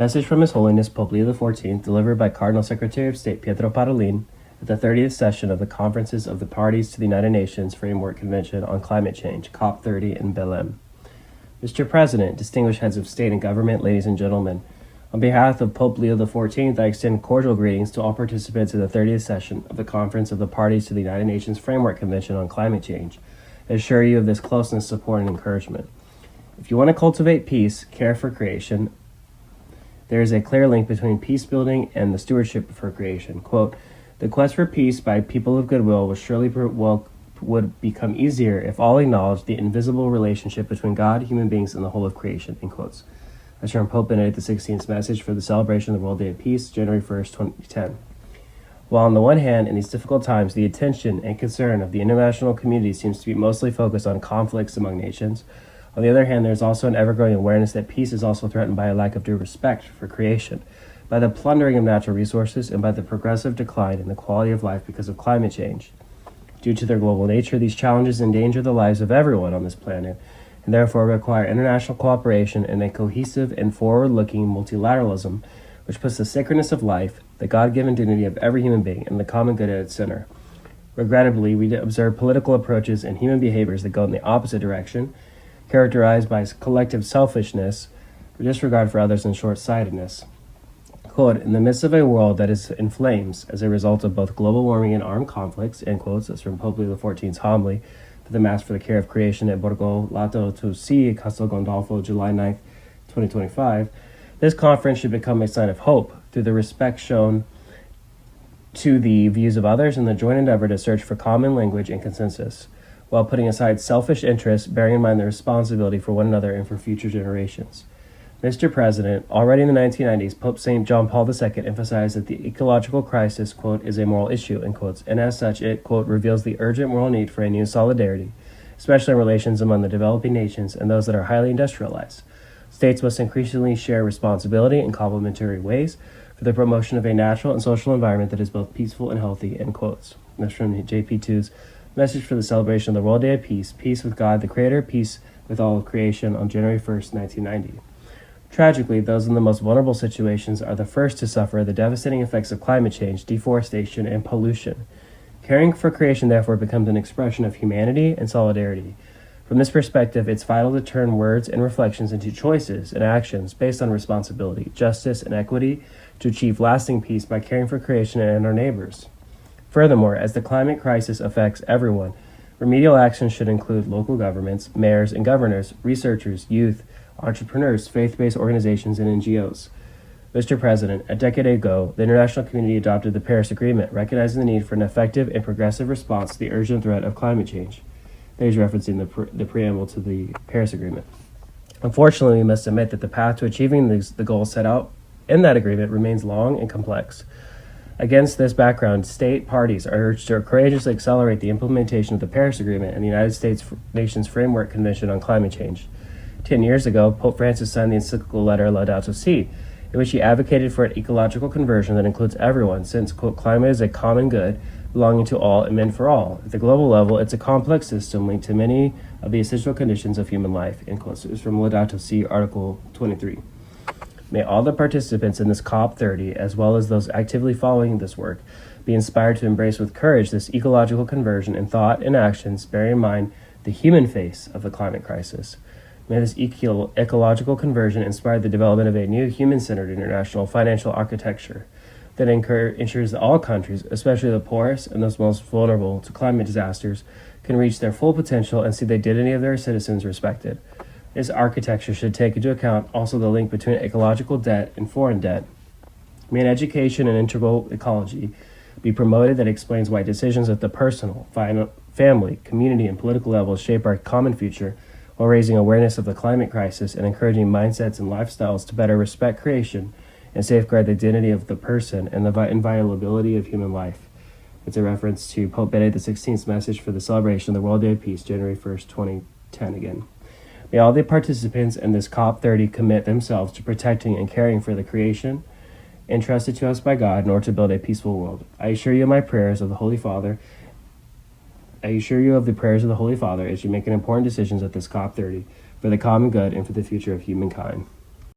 Message from His Holiness Pope Leo XIV, delivered by Cardinal Secretary of State Pietro Parolin at the 30th session of the Conferences of the Parties to the United Nations Framework Convention on Climate Change, COP30 in Belém. Mr. President, distinguished heads of state and government, ladies and gentlemen, on behalf of Pope Leo XIV, I extend cordial greetings to all participants in the 30th session of the Conference of the Parties to the United Nations Framework Convention on Climate Change. I assure you of this closeness, support, and encouragement. If you want to cultivate peace, care for creation, there is a clear link between peace building and the stewardship for creation. Quote, the quest for peace by people of goodwill would become easier if all acknowledged the invisible relationship between God, human beings, and the whole of creation. End quotes. That's from Pope Benedict XVI's message for the celebration of the World Day of Peace, January 1st, 2010. While on the one hand, in these difficult times, the attention and concern of the international community seems to be mostly focused on conflicts among nations, on the other hand, there is also an ever-growing awareness that peace is also threatened by a lack of due respect for creation, by the plundering of natural resources, and by the progressive decline in the quality of life because of climate change. Due to their global nature, these challenges endanger the lives of everyone on this planet, and therefore require international cooperation and a cohesive and forward-looking multilateralism which puts the sacredness of life, the God-given dignity of every human being, and the common good at its center. Regrettably, we observe political approaches and human behaviors that go in the opposite direction, characterized by collective selfishness, disregard for others, and short-sightedness. Quote, in the midst of a world that is in flames as a result of both global warming and armed conflicts, end quotes, that's from Pope Leo XIV's homily for the Mass for the Care of Creation at Borgo Lato to Si, Castel Gandolfo, July 9th, 2025, this conference should become a sign of hope through the respect shown to the views of others and the joint endeavor to search for common language and consensus, while putting aside selfish interests, bearing in mind the responsibility for one another and for future generations. Mr. President, already in the 1990s, Pope St. John Paul II emphasized that the ecological crisis, quote, is a moral issue, end quotes, and as such, it, quote, reveals the urgent moral need for a new solidarity, especially in relations among the developing nations and those that are highly industrialized. States must increasingly share responsibility in complementary ways for the promotion of a natural and social environment that is both peaceful and healthy, end quotes. That's from JP2's Message for the Celebration of the World Day of Peace, Peace with God, the Creator, Peace with all of creation on January 1st, 1990. Tragically, those in the most vulnerable situations are the first to suffer the devastating effects of climate change, deforestation, and pollution. Caring for creation, therefore, becomes an expression of humanity and solidarity. From this perspective, it's vital to turn words and reflections into choices and actions based on responsibility, justice, and equity to achieve lasting peace by caring for creation and our neighbors. Furthermore, as the climate crisis affects everyone, remedial actions should include local governments, mayors and governors, researchers, youth, entrepreneurs, faith-based organizations, and NGOs. Mr. President, a decade ago, the international community adopted the Paris Agreement, recognizing the need for an effective and progressive response to the urgent threat of climate change. There he's referencing the preamble to the Paris Agreement. Unfortunately, we must admit that the path to achieving the goals set out in that agreement remains long and complex. Against this background, state parties are urged to courageously accelerate the implementation of the Paris Agreement and the United States Nations Framework Convention on Climate Change. 10 years ago, Pope Francis signed the encyclical letter Laudato Si, in which he advocated for an ecological conversion that includes everyone, since, quote, climate is a common good belonging to all and meant for all. At the global level, it's a complex system linked to many of the essential conditions of human life, end quotes. It was from Laudato Si, Article 23. May all the participants in this COP30, as well as those actively following this work, be inspired to embrace with courage this ecological conversion in thought and actions, bearing in mind the human face of the climate crisis. May this ecological conversion inspire the development of a new human-centered international financial architecture that ensures that all countries, especially the poorest and those most vulnerable to climate disasters, can reach their full potential and see the dignity of their citizens respected. This architecture should take into account also the link between ecological debt and foreign debt. May an education and integral ecology be promoted that explains why decisions at the personal, family, community, and political levels shape our common future, while raising awareness of the climate crisis and encouraging mindsets and lifestyles to better respect creation and safeguard the dignity of the person and the inviolability of human life. It's a reference to Pope Benedict XVI's message for the celebration of the World Day of Peace, January 1st, 2010 again. May all the participants in this COP30 commit themselves to protecting and caring for the creation entrusted to us by God in order to build a peaceful world. I assure you of the prayers of the Holy Father as you make important decisions at this COP30 for the common good and for the future of humankind.